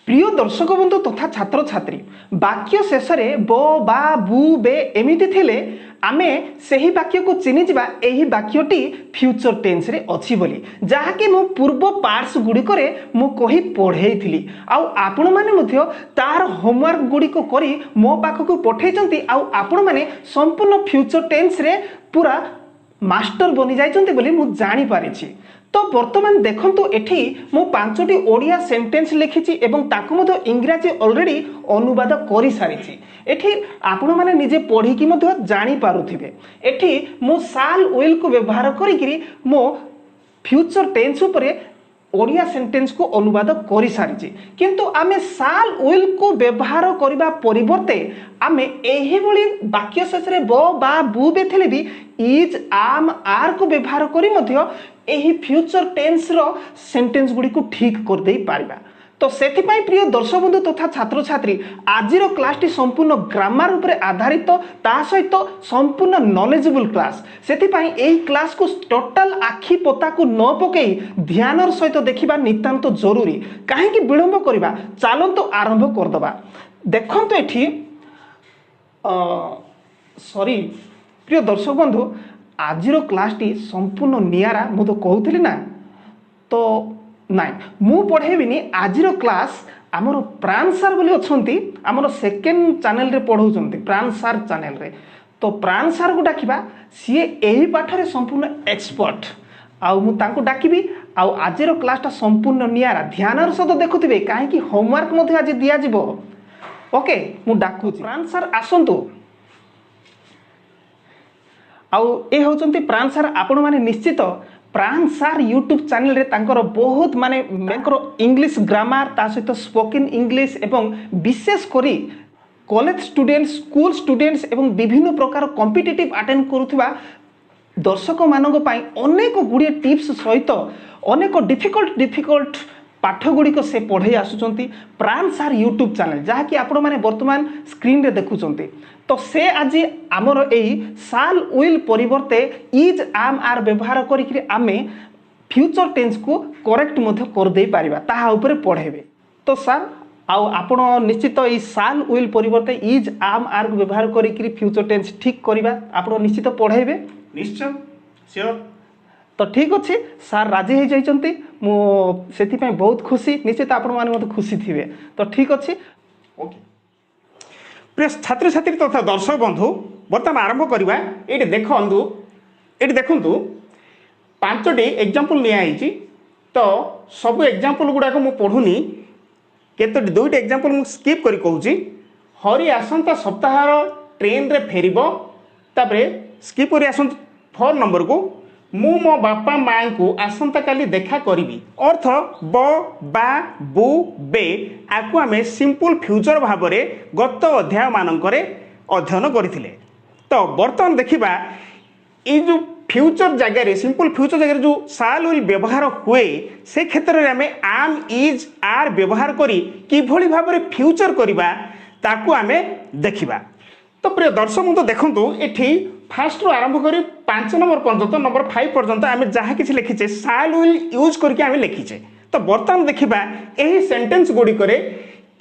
प्रिय दर्शक बंधु तथा छात्र छात्री वाक्य शेष में ब बा बु बे एमिति थिले आमे सही वाक्य को चिनिजिबा एही वाक्यटी फ्यूचर टेंस रे अछि बोली जहाँकि मु पूर्व पार्ट्स गुड़िक मु कही पढ़ेइथिली आउ आपण माने मध्य तार होमवर्क गुड़िक करी मो पाखकु पठेइचंती आउ आपण माने संपूर्ण फ्यूचर टेंस रे पूरा मास्टर बनी जाइचंती बोली मु जानि पारिछि। तो वर्तमान देखंतु एठी मु 5टी ओडिया सेंटेंस लिखिछि एवं ताकु मध्य इंग्रजी ऑलरेडी अनुवाद करि सारिछि। एठी आपण माने निजे पढ़ी कि मध्य जानि पारुथिबे एठी मु शाल विल को व्यवहार करिकरी मो फ्यूचर टेंस उपरे ओडिया सेंटेंस को अनुवाद करि सारिछि किंतु आमे शाल विल को व्यवहार करिबा परिवर्ते आमे एही भली वाक्य शेष रे ब बा बु बे थिले भी इज आम आर को व्यवहार करी मध्य एही फ्यूचर टेंस रो सेंटेंस गुडी को ठीक कर देई पारिबा। तो सेति पई प्रिय दर्शक बंधु तथा छात्र छात्री आजिर क्लास टी संपूर्ण ग्रामर उपरे आधारित ता सहित संपूर्ण नॉलेजेबल क्लास सेति पई एही क्लास को टोटल आखि पोता को न पकेई ध्यानर सहित देखिबा नितांत जरूरी काहे कि विलंब करबा चालंतो आरंभ कर दबा। देखंतु एठी सॉरी प्रिय दर्शक बंधु आजिर क्लास टी संपूर्ण नियारा मु तो कहूली ना तो नाइ मु पढ़ेबिनी आजिर क्लास आमर प्राण सार बोली अछंती आमर सेकेंड चैनल रे पढ़ौचंती प्राण सार चैनल रे तो प्राण सार को डाकिबा सीए एही पाठ रे संपूर्ण एक्सपर्ट आउ मु तांको डाकिबी आउ आजिर क्लास टा संपूर्ण नियारा ध्यानर सहित देखुथिबे काहे कि होमवर्क मध्ये आज दिया जिवो। ओके मु डाकुची प्राण सार आसंतु आउ ए होचंती प्राण सार आपण माने निश्चित प्राण सार यूट्यूब चैनल रे तांकर बहुत माने इंग्लिश ग्रामर ता सहित स्पोकन इंग्लिश एवं विशेष करी कॉलेज स्टूडेंट्स स्कूल स्टूडेंट्स एवं विभिन्न प्रकार कॉम्पिटिटिव अटेंड करुथिबा दर्शक मानक पई अनेक गुडी टिप्स सहित अनेक डिफिकल्ट पाठ गुड़िक से पढ़े आसुचंती प्राण सार यूट्यूब चैनल जहाँकि आपण माने वर्तमान स्क्रीन रे देखुचंती तो से आज आमर एही शाल विल परिवर्ते इज आम आर व्यवहार करिकरी आमे फ्यूचर टेंस को करेक्ट मध्य कर दे पारिबा ताहा ऊपर पढ़ेबे। तो सर आउ आपण निश्चित ई शाल विल परिवर्ते इज आम आर को व्यवहार करिकरी फ्यूचर टेंस ठीक करिबा आपण निश्चित पढ़ेबे निश्चय श्योर। तो ठीक अच्छे सार राजी हो जाइछंती मु सेति पई बहुत खुशी निश्चित आपण माने मते खुशी थिबे। तो ठीक अच्छे ओके प्रिय छात्र छात्री तथा दर्शक बंधु बर्तमान आरंभ करवा ये देखु 5टी एग्जांपल निया आइछि तो सब एग्जांपल गुडाक मु पढ़ुनी केतोटी 2टी एग्जांपल मु स्किप करी कहूची हरि आसंता सप्ताहर ट्रेन रे फेरिबो तापरे स्किप करी आसंत 4 नंबर को मु मो बापा माँ को आसंता काली देखा करी अर्थ ब बा बु बे आकु आमे सिंपल फ्यूचर भाव में गत अध्याय मानकरे अध्ययन करथिले। तो बर्तमान देखिबा ये जो फ्यूचर जगह सिंपल फ्यूचर जगह जो शाल विल व्यवहार हुए से क्षेत्र में आमे आम इज आर व्यवहार करी किभली भाव में फ्यूचर करबा ताकू आमे देखिबा। तो प्रिय दर्शक तो देखंतु एठी फास्ट रो आरंभ करी 5 नंबर पर्यंत नंबर 5 पर्यंत आमे जहा किछि लिखिचे शाल विल यूज करके आमे लिखिचे। तो बर्तमान देखिबा एही सेंटेंस गुडी करे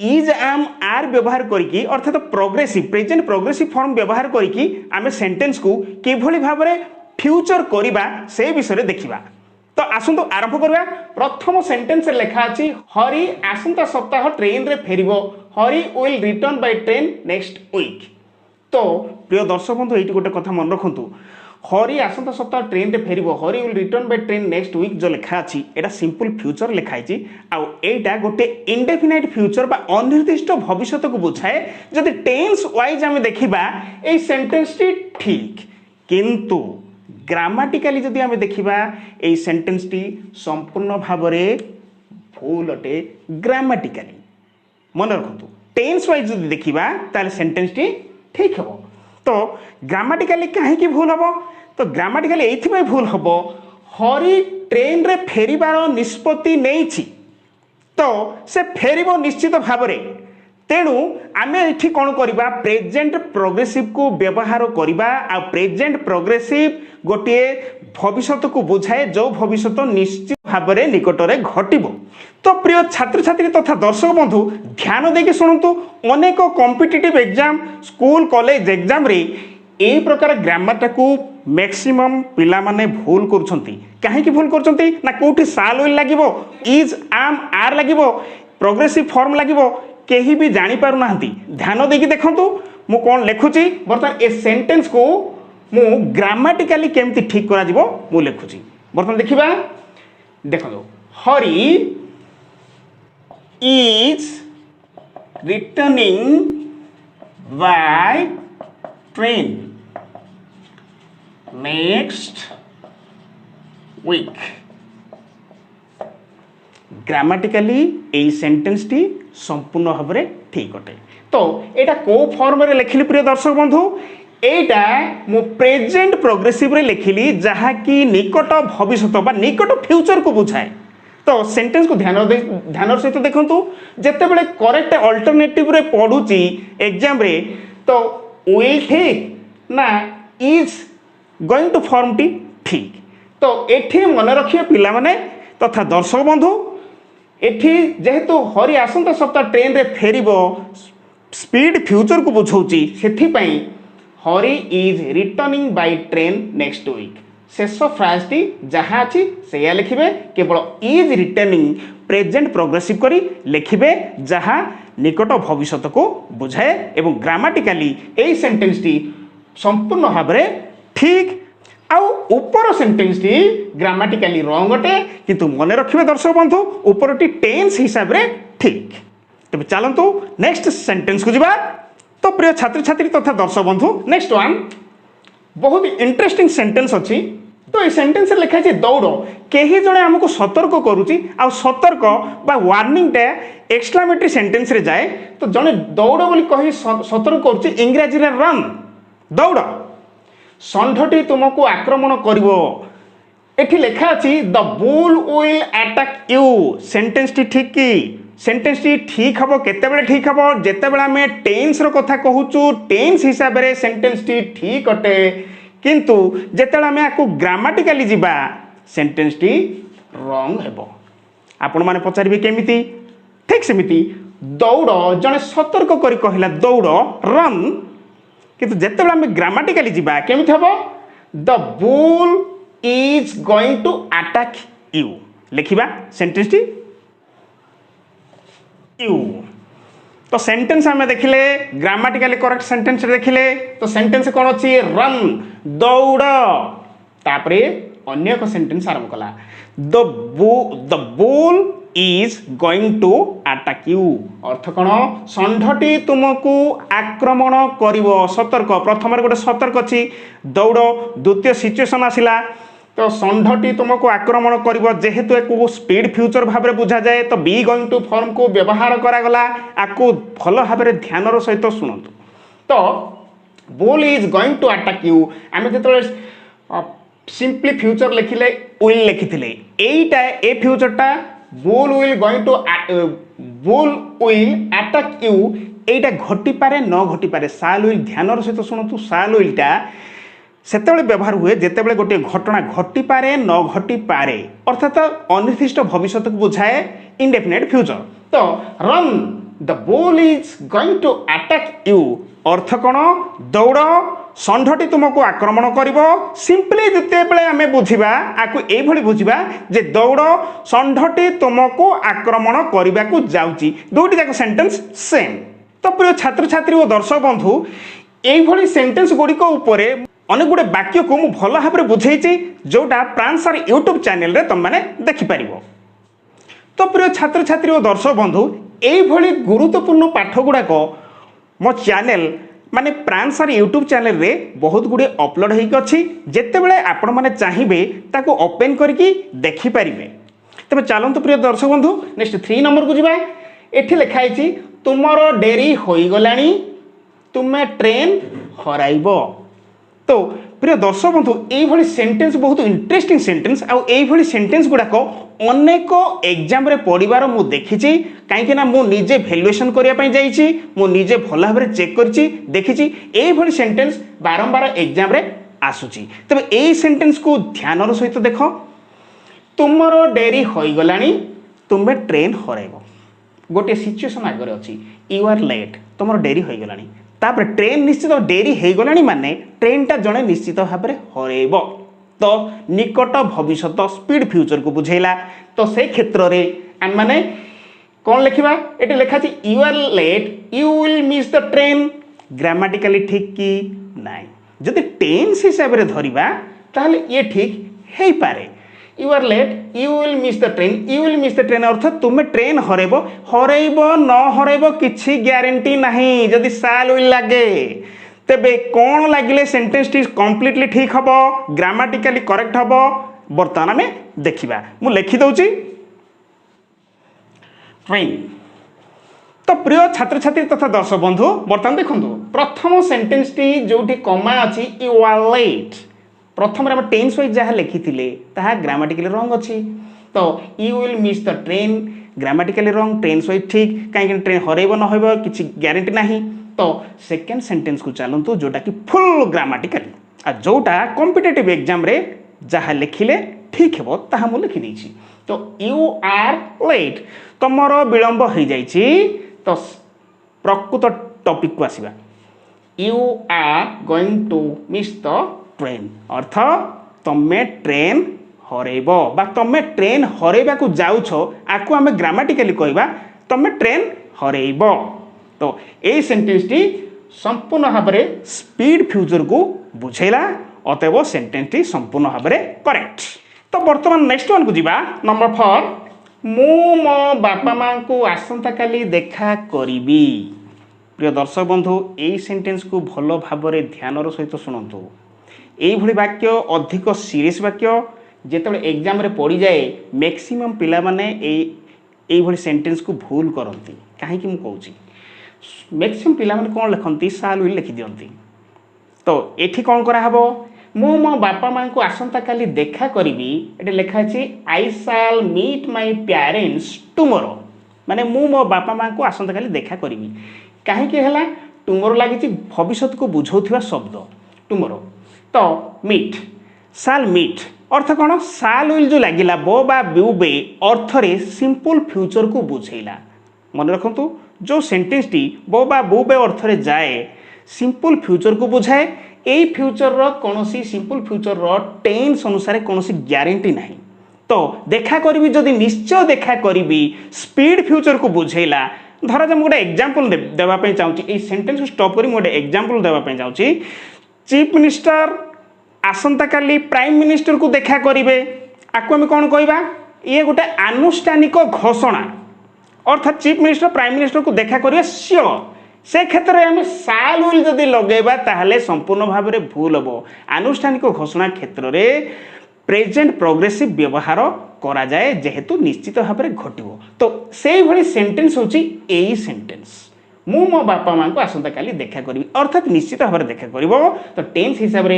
इज आम आर व्यवहार करके अर्थात प्रोग्रेसिव प्रेजेंट प्रोग्रेसिव फॉर्म व्यवहार करके आमे सेंटेंस को किभली भाव में फ्यूचर करिबा से विषय देखिबा। तो आसंतु आरंभ करबा। प्रथम सेंटेंस लेखा अछि हरि आसंता सप्ताह ट्रेन रे फेरिबो Hari will return by train next week. तो प्रिय दर्शक बंधु ये गोटे कथा मन रखु हरि आसंता सप्ताह ट्रेन रे फेरिबो Hari will return by train next week जो लिखा अछि एटा सिंपल फ्यूचर लिखाई आउ एटा गोटे इंडेफिनाइट फ्यूचर बा अनिर्दिष्ट भविष्य को बुझाए जदि टेंस वाइज आमे देखिबा ए सेंटेंस टी ठीक किंतु ग्रामाटिकली जदि आमे देखिबा ए सेंटेंस टी संपूर्ण भाव में भूल अटे ग्रामाटिकली मन रखु टेंस वाइज जदि देखिबा ताले सेंटेंस टी ठीक हम। तो ग्रामाटिकली कहीं भूल हम तो ग्रामाटिकली ये भूल हम हरि ट्रेन रे फेरिबार निष्पत्ति नहीं तो से फेरिबो निश्चित भाव में तेणु आमे एठी कौन करबा प्रेजेंट प्रोग्रेसिव को व्यवहार करबा आ प्रेजेंट प्रोग्रेसिव गोटे भविष्य को बुझाए जो भविष्य निश्चित भाव में निकटरे घटब। तो प्रिय छात्र छात्री तथा दर्शक बंधु ध्यान देके शुणु अनेक competitive exam school college exam रे यही प्रकार ग्रामर टाकू मैक्सिमम पिला माने भूल करुछंती। काहेकि भूल करुछंती ना कोठी साल विल लागिवो इज आम आर लागिवो प्रोग्रेसिव फॉर्म लागिवो केही भी जानी पारु नाहंती। ध्यान देकी देखंतु मु कोन लेखुची बर्तमान ए सेंटेंस को मु ग्रामाटिकली केमती ठीक करा जिवो मु लेखुची। बर्तमान देखिबा देखंतु Hari is returning by train next week. Grammatically यही सेंटेंस टी संपूर्ण भाव में ठीक अटे। तो एटा को फॉर्म रे लिखिली प्रिय दर्शक बंधु एटा मु प्रेजेंट प्रोग्रेसिव रे लिखिली जहा कि निकट भविष्य बा निकट फ्यूचर को बुझाए। तो सेंटेंस को ध्यान सहित देखंतु जेते बेले करेक्ट अल्टरनेटिव रे पढुची एग्जाम रे तो विल ठीक ना इज गोइंग टू फॉर्म टी ठीक। तो एठी मन रखिए पिला माने तथा दर्शक बंधु एठी जेहेतु हरि आसंता सप्ताह ट्रेन रे फेरिबो स्पीड फ्यूचर को बुझौची सेथि पई Hari is returning by train next week. शेष फ्राज टी जहाँ अच्छी से लिखिबे केवल इज रिटर्निंग प्रेजेंट प्रोग्रेसिव करी लिखिबे जहाँ निकट भविष्य को बुझाए एवं ग्रामाटिकली यही सेंटेंस टी संपूर्ण भाव में ठीक आउ ऊपर सेंटेंस टी ग्रामाटिकली रॉन्ग अटे किंतु मन रखिबे दर्शक बंधु ऊपर टी टेंस हिसाब रे ठीक। तबे चलंतु नेक्स्ट सेंटेंस को जिबा। तो प्रिय छात्र छात्री तथा दर्शक बंधु नेक्स्ट वन बहुत इंटरेस्टिंग सेंटेंस अच्छी। तो ये सेंटेंस लिखा है दौड़ कहीं जड़े आमको सतर्क करुच्ची आ सतर्क बा वार्निंग टा एक्सक्लामेटरी सेंटेंस रे जाए। तो जड़े दौड़ बोली कही सतर्क करुच्ची इंग्राजी रे रन दौड़ षंढटी तुमको आक्रमण करिवो। एठी लिखा अछि the bull will attack you. Sentence T ठीक की सेंटेंस टी ठीक हबो केते बेले ठीक हबो जेते बेले हमें टेंस रो कथा कहूचु टेंस हिसाब रे सेंटेंस टी ठीक अटे किंतु जेते बेले हमें आकु ग्रामाटिकली जिबा सेंटेंस टी रॉन्ग हेबो। आपण माने पचारिबे केमिति ठीक सेमिति दौड़ जने सतर्क करी कहिला दौड़ रन किंतु जेते बेले हमें ग्रामाटिकली जिबा केमिति हबो the bull is going to attack you लिखिबा सेंटेंस टी यू। तो सेंटेंस हमें देखिले ग्रामाटिकली करेक्ट सेंटेंस देखिले तो सेंटेंस कौन अच्छी रन दौड़ तापरे अन्य एक सेंटेंस आरंभ कला the bull is going to attack you. अर्थ कौन षंढटी तुमको आक्रमण करिवो सतर्क प्रथम गोटे सतर्क अच्छी दौड़ द्वितीय सिचुएशन आसिला तो षंढटी तुमको आक्रमण करिवो जेहेतु एक स्पीड फ्यूचर भाव में बुझा जाए तो बी गोइंग टू फॉर्म को व्यवहार करागला आपको भल भाव में ध्यान सहित शुणु। तो bull is going to attack you आम जो सिंपली फ्यूचर लिखिले विल लिखिले एटा ए फ्यूचरटा bull will going to bull will attack you एटा घटी पारे न घटी पारे साल विल ध्यान सहित शुणु साल विलटा सेतेबेले व्यवहार हुए जेतेबेले गोटे घटना घटी पारे न घटी पारे अर्थात अनिर्दिष्ट भविष्य को बुझाए इंडेफिनिट फ्यूचर। तो run the bull is going to attack you अर्थ कौन दौड़ षंढटी तुमको आक्रमण करिवो सिंपली जेतेबेले आमे बुझिबा आकु एभली बुझिबा जे दौड़ षंढटी तुमको आक्रमण करिबाकू जाउची दुईटी जाक सेंटेंस सेम। तो प्रिय छात्र छात्री और दर्शक बंधु एभली सेंटेंस गुड़िक उपरे अनेक गुड़े वाक्य को मुझे भल भाव में बुझेची जोटा प्राण सर यूट्यूब चैनल रे तुम मैंने देखिपर। तो प्रिय छात्र छात्री और दर्शक बंधु यही गुरुत्वपूर्ण पाठ गुड़ाक मो चैनल माने प्राण सर यूट्यूब चैनल रे बहुत गुड़े अपलोड होती जिते बड़े आपण मैंने चाहिए ताको ओपन करके देखिपारे। तेज चलतु प्रिय दर्शक बंधु नेक्स्ट 3 नंबर को जी एठी लिखाई तुमर डेरी हो गलानी तुम्हें ट्रेन हराइब। तो प्रिय दर्शक बंधु ये सेंटेंस बहुत इंटरेस्टिंग सेंटेंस आउ सेंटेंस गुड़ाक अनेक एग्जाम रे पढ़ार मु देखी कहीं मुझे भैल्युएसन करने मुझे भल भाव में चेक कर देखी ये सेंटेंस बारंबार एग्जाम रे आसूची। तबे यही सेंटेंस को ध्यान सहित देख तुमर डेरी हो गलानी तुम्हें ट्रेन हरैब गोटे सिचुएसन आगे अच्छी यू आर लेट तुम डेरी हो गलानी तापर ट्रेन निश्चित डेरी हो गलानी माने ट्रेनटा जड़े निश्चित भाव में हरैब तो निकट भविष्य स्पीड फ्यूचर को बुझेला तो से क्षेत्र में माने कौन लिखा ये लिखा you are late you will miss the train grammatically ठीक कि नाई जदि टेन्स हिसाब से धरिबा ताहले ये ठीक है पारे you are late you will miss the train you will miss the train अर्थ तुम्हें ट्रेन हरैब हरैब न हरैब किछि ग्यारंटी नहीं जदि साल विल लगे तेबे कौन लगिले सेंटेंस टी कंप्लीटली ठीक हबो ग्रामाटिकली करेक्ट हबो वर्तमान आम देखिबा मु लिखि दउची ट्रेन तो प्रिय छात्र छात्री तथा दर्शक बंधु बर्तमान देखो प्रथम सेंटेंस टी जोटी कमा अच्छी यू आर लेट प्रथम आम टेन्स वाइज जहाँ लिखी ग्रामाटिकली रंग अच्छी तो you will miss the train grammatically wrong tense wise ठीक कहीं ट्रेन हरैब न हो किसी ग्यारंटी नहीं तो सेकेंड सेंटेंस को चलतु जोटा कि फुल ग्रामाटिकली आ जोटा कॉम्पिटिटिव एग्जाम रे जहाँ लिखिले ठीक है ताहा मु लिखि देछि तो यू आर लेट तुमर विलंब हो जाइछि तो प्रकृत टॉपिक को आसीबा you are going to miss the train अर्थ तमे ट्रेन हरैब बा तमे ट्रेन हरैबा को जाउछ आकु आमे ग्रामाटिकली कहबा तमे ट्रेन हरैब तो यही सेंटेंस टी संपूर्ण भाव में स्पीड फ्यूचर को बुझेला अतएव सेंटेंस टी संपूर्ण भाव में करेक्ट तो बर्तमान नेक्स्ट वन को जीवा नंबर 4 मु मो बापा माँ को आसंता काली देखा करिबी प्रिय दर्शक बंधु यही सेंटेंस को भल भाव में ध्यान सहित शुणु यही वाक्य अधिक सीरीयस वाक्य जिते एग्जाम रे पड़ी जाए मैक्सिमम पिला माने यही सेंटेंस को भूल करती कहीं मु कहूँ मैक्सिमम पिला माने कौन लिखती साल विल लिखि दियंती तो एठी कौन करा हबो मु मो बापा माँ को आसंता काली देखा करिबी एटे लिखा अछि I shall meet my parents tomorrow माने मु मो बापा माँ को आसंता काली देखा करिबी काहे के हला टुमरो लागिछि भविष्य को बुझौथिबा शब्द टुमरो तो मीट शैल मीट अर्थ कौन शैल विल जो लागिला बो बा ब्यूबे अर्थ रे सिंपल फ्यूचर को बुझेला मन रखंतु जो सेंटेंस टी बो बा बुबे अर्थ रे जाए सिंपल फ्यूचर को बुझाए यही फ्यूचर रो कोनोसी सिंपल फ्यूचर रो टेन्स अनुसार कोनोसी ग्यारंटी नहीं तो देखा करी जदि निश्चय देखा करी स्पीड फ्यूचर को बुझेला धरा जा गोटे एग्जांपल देवाई चाहिए सेंटेंस को स्टॉप करी गोटे एग्जांपल देवाई चाहिए चीफ मिनिस्टर आसंता काली प्राइम मिनिस्टर को देखा करेंगे आपको आम कौन कहवा ये गोटे आनुष्ठानिक घोषणा अर्थात चीफ मिनिस्टर प्राइम मिनिस्टर को देखा करेंगे श्योर से क्षेत्र में आम साल विल जदि लगेबा ताहले संपूर्ण भाव में भूल हम आनुष्ठानिक घोषणा क्षेत्र में प्रेजेंट प्रोग्रेसिव व्यवहार करा जाए जेहेतु निश्चित भाव में घटो तो से भली सेंटेंस होची एई सेंटेंस मु मो बापा माँ को आसंता काली देखा करी अर्थात निश्चित भाव में देखा कर तो टेन्स हिसाब से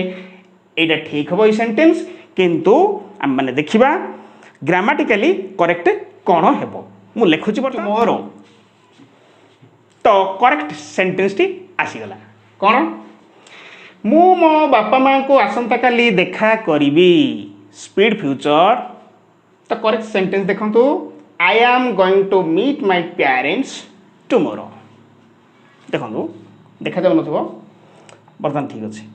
यहाँ ठीक हम ये सेंटेंस किंतु आम मैंने देखा ग्रामाटिकली करेक्ट कौन हेब मु लिखुची मोर तो करेक्ट सेंटेंस टी आसीगला कौन मु मो बापा माँ को आसंता काली देखा करी स्पीड फ्यूचर तो करेक्ट सेंटेंस देखंतु I am going to meet my parents tomorrow देखो देखा जाऊ नथिबो बर्तमान ठीक अच्छे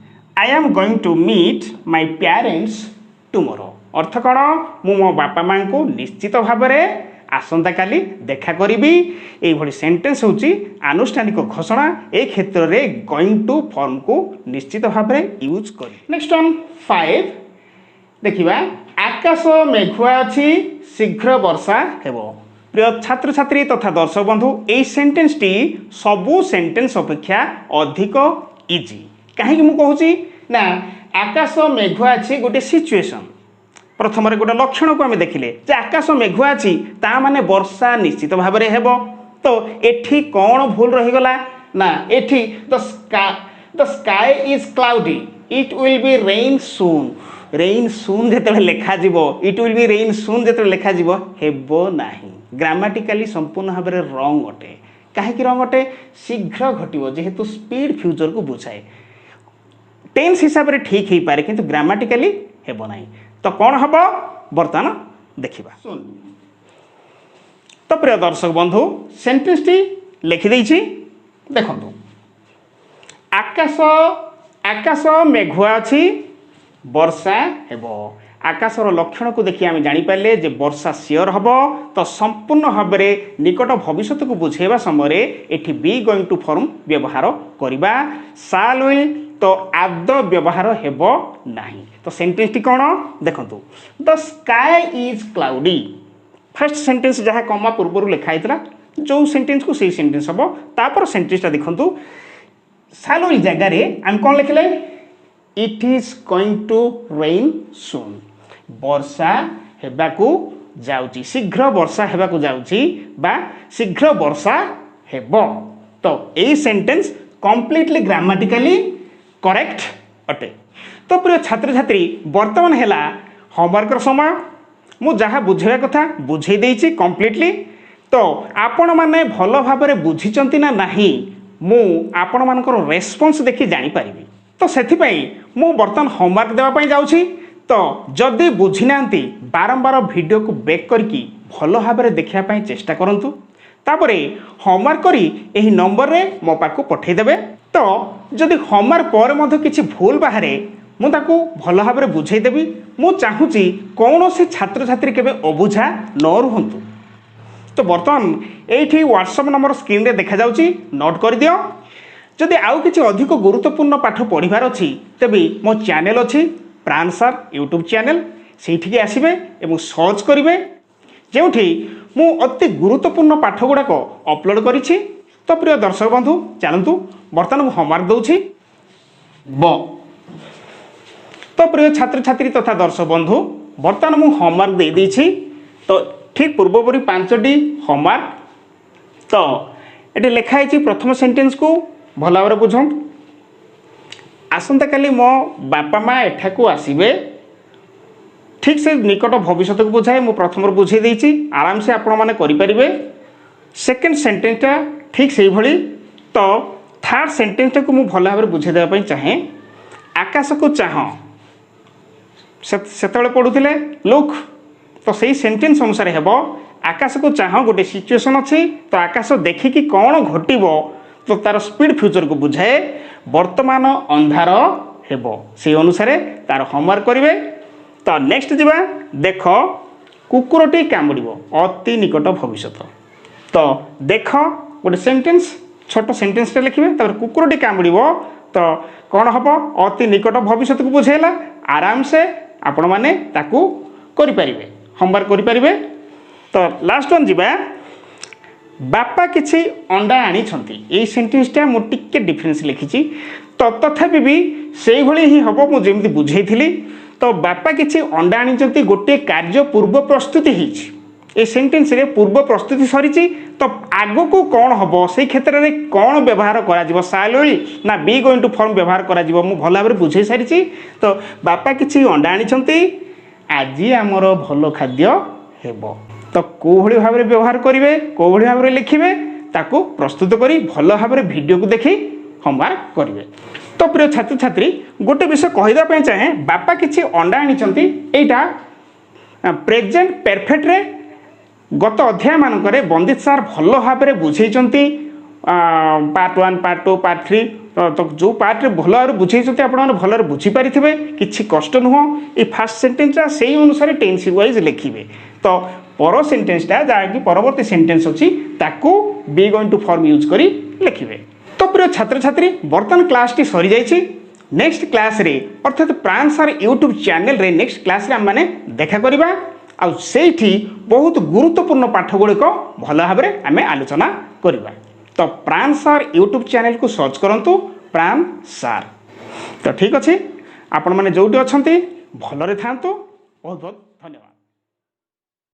I am going to meet my parents tomorrow अर्थ कौन मु मो बापा माँ को निश्चित भाव में आसंता काली देखा करी ये सेंटेंस होची आनुष्ठानिक घोषणा ए क्षेत्र में गोइंग टू फॉर्म को निश्चित भाव में यूज करी नेक्स्ट वन 5 देखिबा आकाश मेघुआ अच्छी शीघ्र वर्षा हेबो प्रिय छात्र छात्री तथा दर्शक बंधु ये सेंटेंस टी सबू सेंटेंस अपेक्षा अधिक इजी कहीं मु कहूँ ना आकाश मेघुआ अच्छी गोटे सिचुएशन प्रथम गोटे लक्षण को आम देखिले आकाश मेघुआ अच्छी ता माने वर्षा निश्चित भाव में हेब तो एठी कौन भूल रहीगला ना एठी the sky is cloudy it will be rain soon जो लिखा it will be rain soon जो लिखा हेब नाही ग्रामाटिकली संपूर्ण भाव में रंग अटे कहीं रंग अटे शीघ्र घटो जेहेतु स्पीड फ्यूचर को बुझाए टेन्स हिसाब से ठीक हो पारे किंतु ग्रामाटिकली हेब नाही तो कौन हम बर्तमान देखिबा तो प्रिय दर्शक बंधु सेंटेंस टी लिखि देछि देखंतु आकाश आकाश मेघुआ अछि वर्षा हेबो आकाशर लक्षण को देखि आम जानीपारे जे वर्षा सियोर हम तो संपूर्ण भाव में निकट भविष्य को बुझेवा समय एठी बी गोइंग टू फॉर्म व्यवहार करवा साल विल तो आद व्यवहार हेब नाही तो सेंटेंस टी कौन देखंतु the sky is cloudy first sentence जहाँ कमा पूर्व लिखाई जो सेंटेंस को सही सेंटेंस हम तापर सेंटेंस देखंतु साल विल जगार आम कौन लिखले it is going to rain soon वर्षा हेबाकू जाउची शीघ्र वर्षा हेबाकू जाउची बा शीघ्र वर्षा हेबो तो a sentence completely grammatically correct अटे तो प्रिय छात्र छात्री वर्तमान हेला होमवर्क समय मु जहाँ बुझेवा कथा बुझे देइची कंप्लीटली तो आपण माने भल भाबरे बुझिचंती ना नाही मु आपण मानकर रेस्पॉन्स देखि जानि पारिबी तो सेथिपई मु वर्तमान होमवर्क देवा पई जाउची तो जदि बुझी नांती बारंबार वीडियो को बैक करके भल भाव में देखा चेष्टा करंतु तापरे होमवर्क करी एही नंबर रे मो पाखु पठेदेबे तो जदि होमवर्क पर मध्य किछि भूल बाहरे मु ताकू भल भाव में बुझेदेबी मु चाहूची कौनसी छात्र छात्री केबे अबुझा न रुहंतु तो बर्तमान एठी व्हाट्सएप नंबर स्क्रीन रे देखा जाउची नोट कर दियो जदि आउ किछि अधिक गुरुत्वपूर्ण पाठ पढ़िबार अछि तेबे मो चैनल अछि प्राण सार यूट्यूब चैनल से आसबे और सर्च करेंगे जो मु अति गुरुत्वपूर्ण पाठ गुड़ाक अपलोड करी तो प्रिय दर्शक बंधु चलतु बर्तमान होमवर्क दूसरी तो प्रिय छात्र छात्री तथा दर्शक बंधु बर्तमान मु होमवर्क दे देछि तो ठीक पूर्वपरी 5टी होमवर्क तो ये लिखाई प्रथम सेंटेंस को भल भाव बुझ आसंता काली मो बापा माँ एठाकू आसबे ठीक से निकट भविष्य को बुझाए मु प्रथम बुझे देछि आराम से आपण माने करि परिबे सेकंड सेंटेंसटा ठीक से भली तो थर्ड सेंटेंसटा को मु भल भाव बुझे देबा पई चाहे आकाश को चाह सेतले पढुथिले लुक तो सही सेंटेंस अनुसार हेबो आकाश को चाह गोटे सिचुएशन अछि तो आकाश देखिकी कौन घटिबो तो तार स्पीड फ्यूचर को बुझाए वर्तमान अंधार हेबो से अनुसार तार होमवर्क करेंगे तो नेक्स्ट जीवा देख कुकुरटी कामुड़ो अति निकट भविष्य तो देख गोटे सेंटेंस छोट सेंटेंस लिखे कुकुरटी कामुड़ो तो कौन हम अति निकट भविष्य को बुझेला आराम से आपण मैंने करें होमवर्क करें तो लास्ट वन जीवा बापा किसी अंडा आनी ये सेंटेंसटा मु टिके डिफरेंस लिखी तो तथापि भी से भली ही हम मुझे बुझे तो बापा किसी अंडा आनी गोटे कार्य पूर्व प्रस्तुति ये सेंटेंस रे पूर्व प्रस्तुति सरी तो आग को कौन हम से क्षेत्र में कौन व्यवहार करा साल विल ना बी गोइंग टू फॉर्म व्यवहार करा मु भल भाव बुझे सारी तो बापा किसी अंडा आनी आज आमर भल खाद्य हेबो तो कौ भाव में व्यवहार करेंगे कौ भाव में लिखे ताकू प्रस्तुत करी भल भाव में वीडियो को देखी होमवर्क करेंगे तो प्रिय छात्र छात्री गोटे विषय कहीदेपा चाहे बापा किसी अंडा आनी यहाँ प्रेजेंट परफेक्ट रे गत अध्याय मानक बंदित सार भल भाव में बुझे पार्ट 1 पार्ट 2 पार्ट 3 तो जो पार्ट भल भाव बुझे आप भल बुझीपारे किसी कष्ट नुह ये फास्ट सेंटेंसटा से अनुसार टेंस वाइज लिखे तो पर सेंटेंसटा जहाँकि परवर्ती सेंटेंस अच्छी ताकू be going to form use करी लिखे तो प्रिय छात्र छात्री बर्तमान क्लास टी सरी जाइए नेक्स्ट क्लास रे अर्थात प्राण सार यूट्यूब चैनल रे नेक्स्ट क्लास रे आम देखा करवा आउ सेठी बहुत गुरुत्वपूर्ण पाठ गुड़िक भल भाव में आम आलोचना करवा तो प्राण सार यूट्यूब चैनल को सर्च करंतु प्राण सार तो ठीक अच्छे आपण मैंने जोटी अच्छा भलरे था बहुत बहुत धन्यवाद।